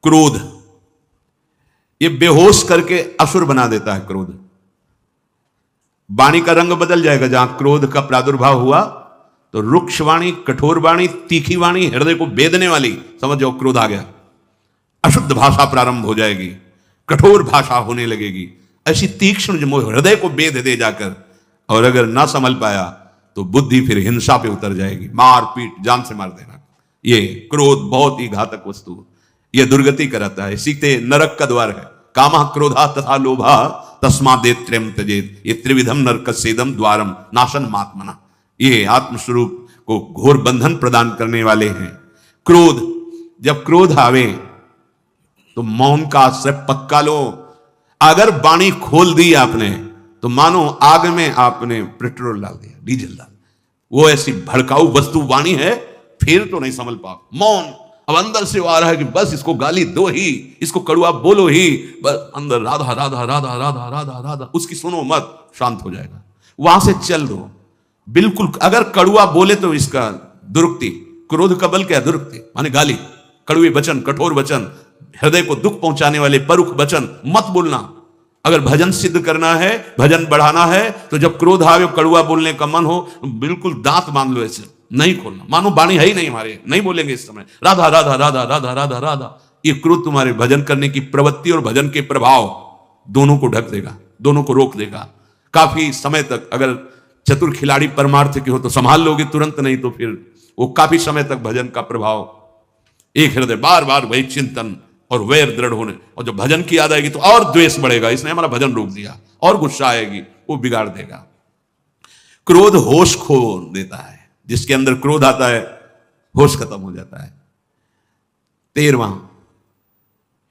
क्रोध, ये बेहोश करके असुर बना देता है। क्रोध, वाणी का रंग बदल जाएगा। जहां क्रोध का प्रादुर्भाव हुआ तो रुक्ष वाणी, कठोर वाणी, तीखी वाणी, हृदय को बेदने वाली, समझ जाओ क्रोध आ गया। अशुद्ध भाषा प्रारंभ हो जाएगी, कठोर भाषा होने लगेगी, ऐसी तीक्ष्ण जो हृदय को बेद दे जाकर। और अगर ना संभल पाया तो बुद्धि फिर हिंसा पे उतर जाएगी, मार पीट, जान से मार देना। ये क्रोध बहुत ही घातक वस्तु, यह दुर्गति कराता है। सीते नरक का द्वार है। कामः क्रोधा तथा लोभा तस्मादेव त्रयम् त्यजेत, ये त्रिविधम नरकस्येदम द्वारम नाशन मात्मना। ये आत्मस्वरूप को घोर बंधन प्रदान करने वाले हैं। क्रोध, जब क्रोध आवे तो मौन का आश्रय पक्का लो। अगर वाणी खोल दी आपने तो मानो आग में आपने पेट्रोल डाल दिया, डीजल डाल। वो ऐसी भड़काऊ वस्तु वाणी है, फिर तो नहीं संभल पाओ। मौन, अब अंदर से आ रहा है कि बस इसको गाली दो ही, इसको कड़ुआ बोलो ही, बस अंदर राधा राधा राधा राधा राधा राधा, उसकी सुनो मत, शांत हो जाएगा। वहां से चल दो बिल्कुल। अगर कड़ुआ बोले तो इसका दुरुक्ति, क्रोध का बल क्या? दुरुक्ति माने गाली, कड़ुए वचन, कठोर वचन, हृदय को दुख पहुंचाने वाले परुख वचन मत बोलना। अगर भजन सिद्ध करना है, भजन बढ़ाना है, तो जब क्रोध आवे, कड़ुआ बोलने का मन हो, बिल्कुल दांत बांध लो, ऐसे नहीं खोलना, मानो वाणी है ही नहीं हमारे, नहीं बोलेंगे इस समय राधा राधा राधा राधा राधा राधा। ये क्रोध तुम्हारे भजन करने की प्रवृत्ति और भजन के प्रभाव दोनों को ढक देगा, दोनों को रोक देगा। काफी समय तक अगर चतुर खिलाड़ी परमार्थ के हो तो संभाल लोगे तुरंत, नहीं तो फिर वो काफी समय तक भजन का प्रभाव, एक हृदय बार बार वही चिंतन और वैर दृढ़ होने। और जब भजन की याद आएगी तो और द्वेष बढ़ेगा, इसने हमारा भजन रोक दिया, और गुस्सा आएगी, वो बिगाड़ देगा। क्रोध होश खो देता है। जिसके अंदर क्रोध आता है होश खत्म हो जाता है। 13वां,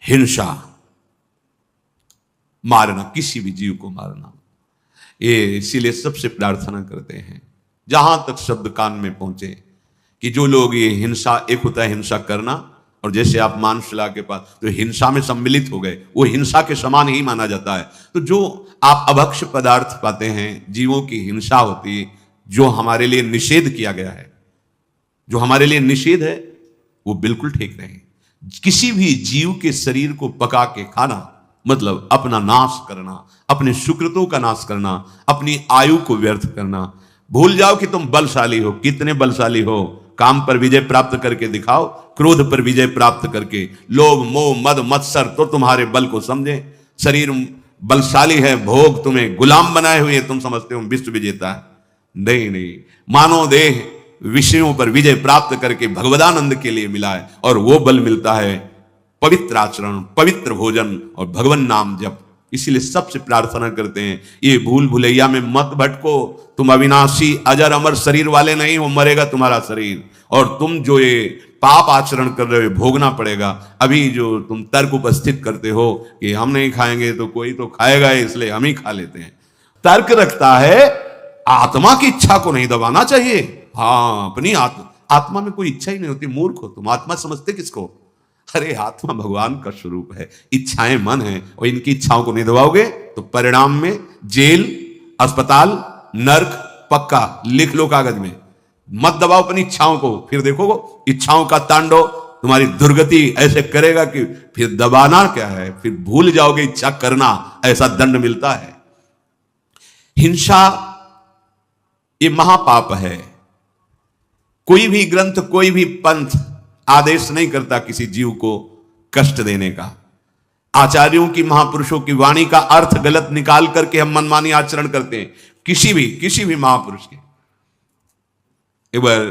हिंसा, मारना, किसी भी जीव को मारना। ये इसीलिए सबसे प्रार्थना करते हैं जहां तक शब्द कान में पहुंचे कि जो लोग ये हिंसा, एक होता है हिंसा करना, और जैसे आप मानसला के पास तो हिंसा में सम्मिलित हो गए, वो हिंसा के समान ही माना जाता है। तो जो आप अभक्ष्य पदार्थ पाते हैं, जीवों की हिंसा होती है, जो हमारे लिए निषेध किया गया है, जो हमारे लिए निषेध है, वो बिल्कुल ठीक नहीं। किसी भी जीव के शरीर को पका के खाना मतलब अपना नाश करना, अपने सुकृतों का नाश करना, अपनी आयु को व्यर्थ करना। भूल जाओ कि तुम बलशाली हो, कितने बलशाली हो। काम पर विजय प्राप्त करके दिखाओ, क्रोध पर विजय प्राप्त करके। लोभ, मोह, मद, मत्सर तो तुम्हारे बल को समझे। शरीर बलशाली है, भोग तुम्हें गुलाम बनाए हुए, तुम समझते हो विश्व विजेता है। नहीं नहीं, मानव देह विषयों पर विजय प्राप्त करके भगवदानंद के लिए मिला है, और वो बल मिलता है पवित्र आचरण, पवित्र भोजन और भगवान नाम जप। इसीलिए सबसे प्रार्थना करते हैं, ये भूल भुलैया में मत भटको। तुम अविनाशी अजर अमर शरीर वाले नहीं हो, मरेगा तुम्हारा शरीर, और तुम जो ये पाप आचरण कर रहे हो भोगना पड़ेगा। अभी जो तुम तर्क उपस्थित करते हो कि हम नहीं खाएंगे तो कोई तो खाएगा, इसलिए हम ही खा लेते हैं, तर्क रखता है आत्मा की इच्छा को नहीं दबाना चाहिए। हाँ, अपनी आत्मा में कोई इच्छा ही नहीं होती, मूर्ख हो तुम। आत्मा समझते किसको? अरे आत्मा भगवान का स्वरूप है, इच्छाएं मन है, और इनकी इच्छाओं को नहीं दबाओगे तो परिणाम में जेल, अस्पताल, नर्क पक्का। लिख लो कागज में, मत दबाओ अपनी इच्छाओं को, फिर देखो इच्छाओं का तांडव तुम्हारी दुर्गति ऐसे करेगा कि फिर दबाना क्या है, फिर भूल जाओगे इच्छा करना, ऐसा दंड मिलता है। हिंसा ये महापाप है। कोई भी ग्रंथ, कोई भी पंथ आदेश नहीं करता किसी जीव को कष्ट देने का। आचार्यों की, महापुरुषों की वाणी का अर्थ गलत निकाल करके हम मनमानी आचरण करते हैं, किसी भी महापुरुष के। एक बार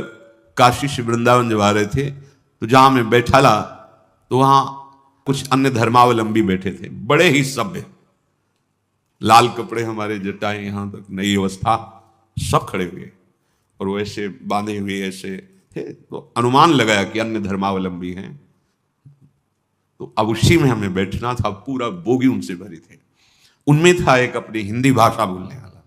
काशी से वृंदावन जब आ रहे थे तो जहां मैं बैठा ला तो वहां कुछ अन्य धर्मावलंबी बैठे थे, बड़े ही सभ्य, लाल कपड़े, हमारे जटाएं यहां तक, नई अवस्था, सब खड़े हुए और वो ऐसे बांधे हुए ऐसे थे। तो अनुमान लगाया कि अन्य धर्मावलंबी हैं। तो अब उसी में हमें बैठना था, पूरा बोगी उनसे भरी थे। उनमें था एक अपनी हिंदी भाषा बोलने वाला,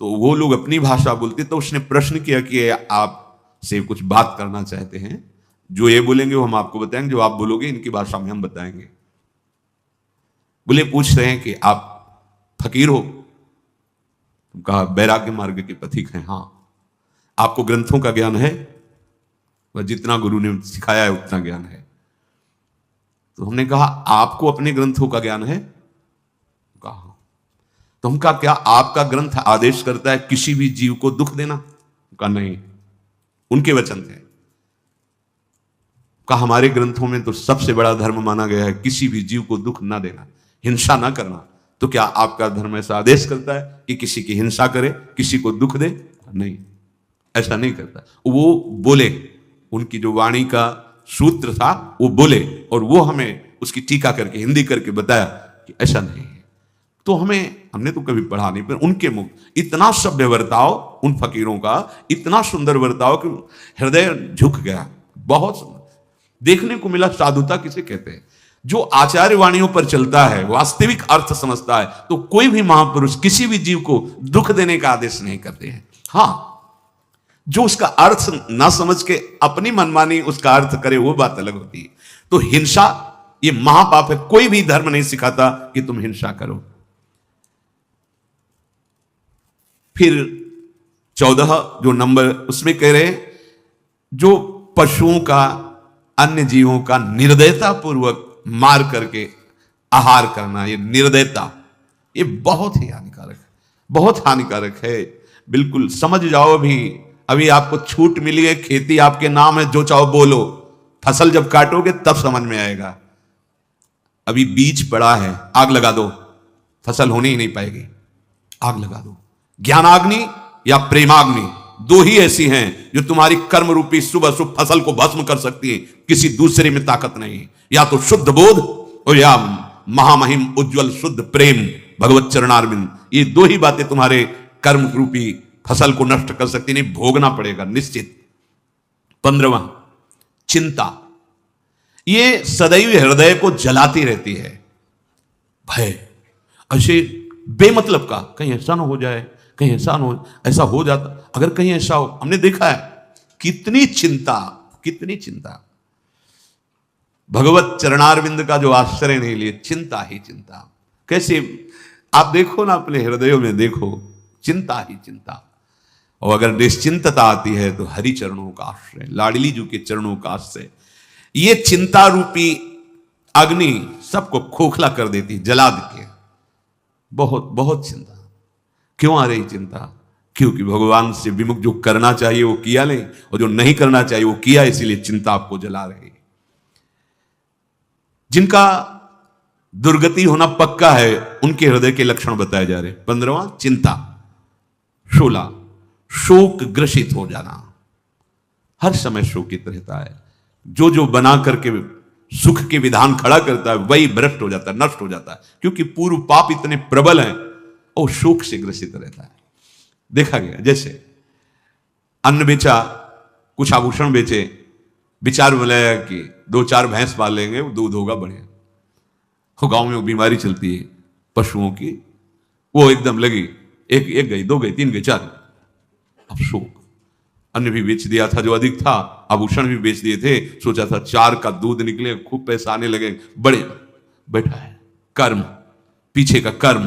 तो वो लोग अपनी भाषा बोलते। तो उसने प्रश्न किया कि आप से कुछ बात करना चाहते हैं, जो ये बोलेंगे वो हम आपको बताएंगे, जो आप बोलोगे इनकी भाषा में हम बताएंगे। बोले, पूछ रहे हैं कि आप फकीर हो? कहा वैराग्य मार्ग के पथिक हैं। हाँ। आपको ग्रंथों का ज्ञान है? वह जितना गुरु ने सिखाया है उतना ज्ञान है। तो हमने कहा आपको अपने ग्रंथों का ज्ञान है? कहा तो हम कहा क्या आपका ग्रंथ आदेश करता है किसी भी जीव को दुख देना? कहा नहीं, उनके वचन थे। कहा हमारे ग्रंथों में तो सबसे बड़ा धर्म माना गया है किसी भी जीव को दुख ना देना, हिंसा ना करना। तो क्या आपका धर्म ऐसा आदेश करता है कि किसी की हिंसा करे, किसी को दुख दे? नहीं, ऐसा नहीं करता। वो बोले, उनकी जो वाणी का सूत्र था वो बोले, और वो हमें उसकी टीका करके हिंदी करके बताया कि ऐसा नहीं है। तो हमने तो कभी पढ़ा नहीं, पर उनके मुख इतना सभ्य बर्ताव, उन फकीरों का इतना सुंदर बर्ताव कि हृदय झुक गया। बहुत सुंदर देखने को मिला। साधुता किसे कहते हैं? जो आचार्य वाणियों पर चलता है, वास्तविक अर्थ समझता है, तो कोई भी महापुरुष किसी भी जीव को दुख देने का आदेश नहीं करते हैं। हाँ, जो उसका अर्थ ना समझ के अपनी मनमानी उसका अर्थ करे, वो बात अलग होती है। तो हिंसा ये महापाप है। कोई भी धर्म नहीं सिखाता कि तुम हिंसा करो। फिर 14 जो नंबर उसमें कह रहे हैं, जो पशुओं का, अन्य जीवों का निर्दयता पूर्वक मार करके आहार करना, ये निर्दयता, ये बहुत ही हानिकारक है, बहुत हानिकारक है। बिल्कुल समझ जाओ। अभी आपको छूट मिली है, खेती आपके नाम है, जो चाहो बोलो। फसल जब काटोगे तब समझ में आएगा। अभी बीज पड़ा है, आग लगा दो, फसल होनी ही नहीं पाएगी। आग लगा दो। ज्ञानाग्नि या प्रेमाग्नि, दो ही ऐसी हैं जो तुम्हारी कर्म रूपी शुभ अशुभ फसल को भस्म कर सकती है। किसी दूसरे में ताकत नहीं। या तो शुद्ध बोध और या महामहिम उज्जवल शुद्ध प्रेम, भगवत चरणारविंद। ये दो ही बातें तुम्हारे कर्म रूपी फसल को नष्ट कर सकती। नहीं, भोगना पड़ेगा निश्चित। 15वां, चिंता। ये सदैव हृदय को जलाती रहती है। भय, ऐसे बेमतलब का, कहीं ऐसा ना हो जाए, कहीं ऐसा ना हो, ऐसा हो जाता, अगर कहीं ऐसा हो। हमने देखा है कितनी चिंता, कितनी चिंता। भगवत चरणारविंद का जो आश्रय नहीं लिए, चिंता ही चिंता। कैसे आप देखो ना, अपने हृदयों में देखो, चिंता ही चिंता। और अगर निश्चिंतता आती है तो हरि चरणों का आश्रय, लाडली जी के चरणों का आश्रय। ये चिंता रूपी अग्नि सबको खोखला कर देती, जला देती है। बहुत बहुत चिंता। क्यों आ रही चिंता? क्योंकि भगवान से विमुख जो करना चाहिए वो किया नहीं, और जो नहीं करना चाहिए वो किया, इसीलिए चिंता आपको जला रही है। जिनका दुर्गति होना पक्का है, उनके हृदय के लक्षण बताए जा रहे। 15वां, चिंता। 16, शोक ग्रसित हो जाना, हर समय शोकित रहता है। जो जो बना करके सुख के विधान खड़ा करता है वही भ्रष्ट हो जाता है, नष्ट हो जाता है। क्योंकि पूर्व पाप इतने प्रबल हैं और शोक से ग्रसित रहता है। देखा गया, जैसे अन्न बेचा, कुछ आभूषण बेचे, विचार बनाया कि 2-4 भैंस पाल लेंगे, वो दूध होगा बढ़िया। वो गांव में वो बीमारी चलती है पशुओं की, वो एकदम लगी, एक गई, 2 गई, 3 गई, 4। अब शोक। अन्न भी बेच दिया था जो अधिक था, आभूषण भी बेच दिए थे, सोचा था 4 का दूध निकले, खूब पैसा आने लगे, बड़े बैठा है। कर्म, पीछे का कर्म,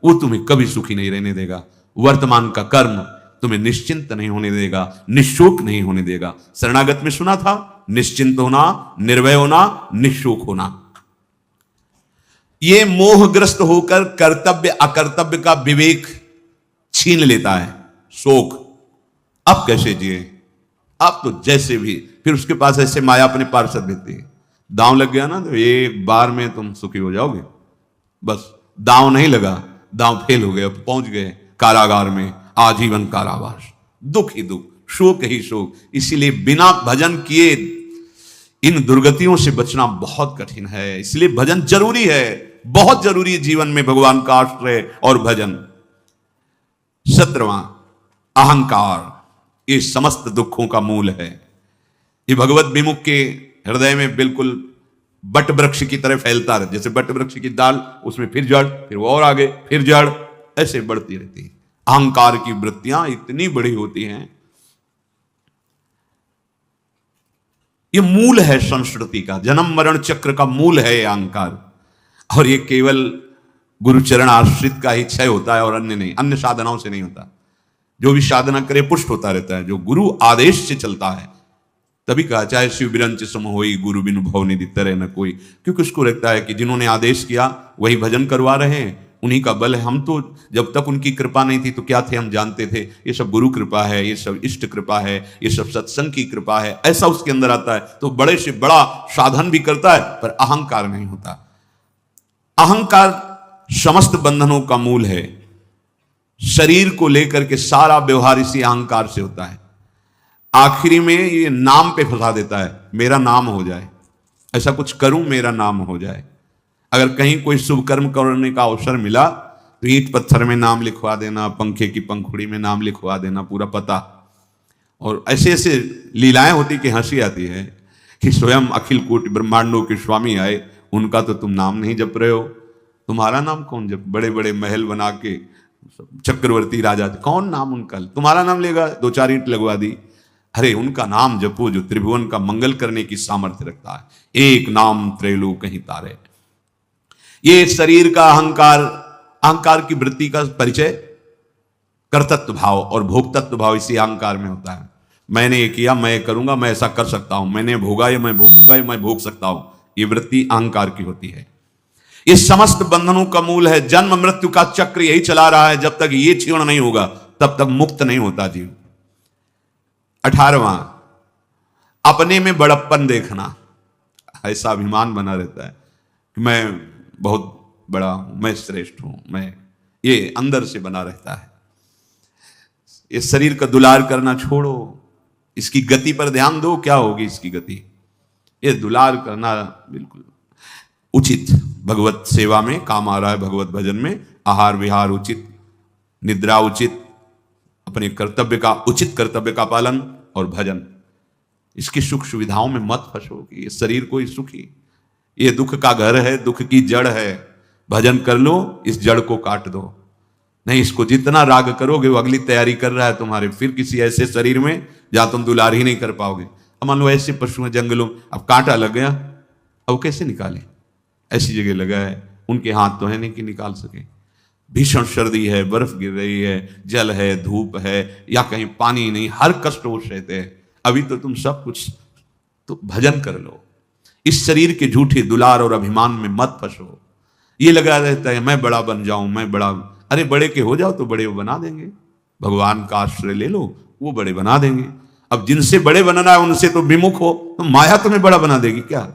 वो तुम्हें कभी सुखी नहीं रहने देगा। वर्तमान का कर्म तुम्हें निश्चिंत नहीं होने देगा, निशोक नहीं होने देगा। शरणागत में सुना था, निश्चिंत होना, निर्भय होना, निशोक होना। ये मोहग्रस्त होकर कर्तव्य अकर्तव्य का विवेक छीन लेता है शोक। अब कैसे जिए? अब तो जैसे भी। फिर उसके पास ऐसे माया अपने पार्षद भेजती है। दांव लग गया ना तो एक बार में तुम सुखी हो जाओगे। बस दांव नहीं लगा, दांव फेल हो गया, पहुंच गए कारागार में, आजीवन कारावास, दुख ही दुख, शोक ही शोक। इसीलिए बिना भजन किए इन दुर्गतियों से बचना बहुत कठिन है। इसलिए भजन जरूरी है, बहुत जरूरी है जीवन में, भगवान का आश्रय और भजन। 17वां, अहंकार। ये समस्त दुखों का मूल है। ये भगवत विमुख के हृदय में बिल्कुल बट वृक्ष की तरह फैलता रहे। जैसे बट वृक्ष की दाल, उसमें फिर जड़, फिर वो और आगे, फिर जड़, ऐसे बढ़ती रहती है। अहंकार की वृत्तियां इतनी बड़ी होती हैं। ये मूल है संस्कृति का, जन्म मरण चक्र का मूल है ये अहंकार। और ये केवल गुरुचरण आश्रित का ही क्षय होता है और अन्य नहीं, अन्य साधनाओं से नहीं होता। जो भी साधना करे पुष्ट होता रहता है। जो गुरु आदेश से चलता है तभी कहा चाहे शिव बिरंच सम होई गुरु बिनु भव निधि तरे न कोई, क्योंकि उसको लगता है कि जिन्होंने आदेश किया वही भजन करवा रहे हैं, उन्हीं का बल है। हम तो जब तक उनकी कृपा नहीं थी तो क्या थे, हम जानते थे ये सब गुरु कृपा है, ये सब इष्ट कृपा है, ये सब सत्संग की कृपा है, ऐसा उसके अंदर आता है। तो बड़े से बड़ा साधन भी करता है पर अहंकार नहीं होता। अहंकार समस्त बंधनों का मूल है। शरीर को लेकर के सारा व्यवहार इसी अहंकार से होता है। आखिरी में ये नाम पे फंसा देता है, मेरा नाम हो जाए, ऐसा कुछ करूं मेरा नाम हो जाए। अगर कहीं कोई शुभ कर्म करने का अवसर मिला तो ईंट पत्थर में नाम लिखवा देना, पंखे की पंखुड़ी में नाम लिखवा देना, पूरा पता। और ऐसे ऐसे लीलाएं होती कि हंसी आती है कि स्वयं अखिल कोटि ब्रह्मांडों के स्वामी आए, उनका तो तुम नाम नहीं जप रहे हो, तुम्हारा नाम कौन जप। बड़े बड़े महल बना के चक्रवर्ती राजा, कौन नाम उनका, तुम्हारा नाम लेगा, दो चार ईंट लगवा दी। अरे उनका नाम जपो जो त्रिभुवन का मंगल करने की सामर्थ्य रखता है। एक नाम त्रैलोक कहीं तारे। ये शरीर का अहंकार, अहंकार की वृत्ति का परिचय कर्तृत्व भाव और भोक्तत्व भाव इसी अहंकार में होता है। मैंने ये किया, मैं करूंगा, मैं ऐसा कर सकता हूं, मैंने भोगा या मैं भोगूंगा या मैं भोग सकता हूं, ये वृत्ति अहंकार की होती है। ये समस्त बंधनों का मूल है। जन्म मृत्यु का चक्र यही चला रहा है। जब तक ये क्षीण नहीं होगा तब तक मुक्त नहीं होता जीव। 18वां, अपने में बड़प्पन देखना। ऐसा अभिमान बना रहता है कि मैं बहुत बड़ा हूं, मैं श्रेष्ठ हूं, मैं, ये अंदर से बना रहता है। ये शरीर का दुलार करना छोड़ो, इसकी गति पर ध्यान दो। क्या होगी इसकी गति? ये दुलार करना बिल्कुल उचित। भगवत सेवा में काम आ रहा है, भगवत भजन में आहार विहार उचित, निद्रा उचित, अपने कर्तव्य का, उचित कर्तव्य का पालन और भजन। इसकी सुख सुविधाओं में मत फंसो कि ये शरीर कोई सुखी, ये दुख का घर है, दुख की जड़ है। भजन कर लो, इस जड़ को काट दो। नहीं, इसको जितना राग करोगे वो अगली तैयारी कर रहा है तुम्हारे, फिर किसी ऐसे शरीर में जहां तुम दुलार ही नहीं कर पाओगे। अब मान लो ऐसे पशु हैं जंगलों, अब कांटा लग गया, अब कैसे निकाले? ऐसी जगह लगा है, उनके हाथ तो है नहीं कि निकाल सके। भीषण सर्दी है, बर्फ गिर रही है, जल है, धूप है, या कहीं पानी नहीं, हर कष्ट वो सहते हैं। अभी तो तुम सब कुछ, तो भजन कर लो। इस शरीर के झूठे दुलार और अभिमान में मत फंसो। ये लगा रहता है मैं बड़ा बन जाऊं, मैं बड़ा। अरे बड़े के हो जाओ तो बड़े वो बना देंगे। भगवान का आश्रय ले लो, वो बड़े बना देंगे। अब जिनसे बड़े बनना है उनसे तो विमुख हो, तो माया तुम्हें बड़ा बना देगी क्या?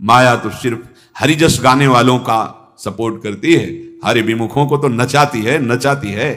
माया तो सिर्फ हरिजस गाने वालों का सपोर्ट करती है, हरि विमुखों को तो नचाती है, नचाती है।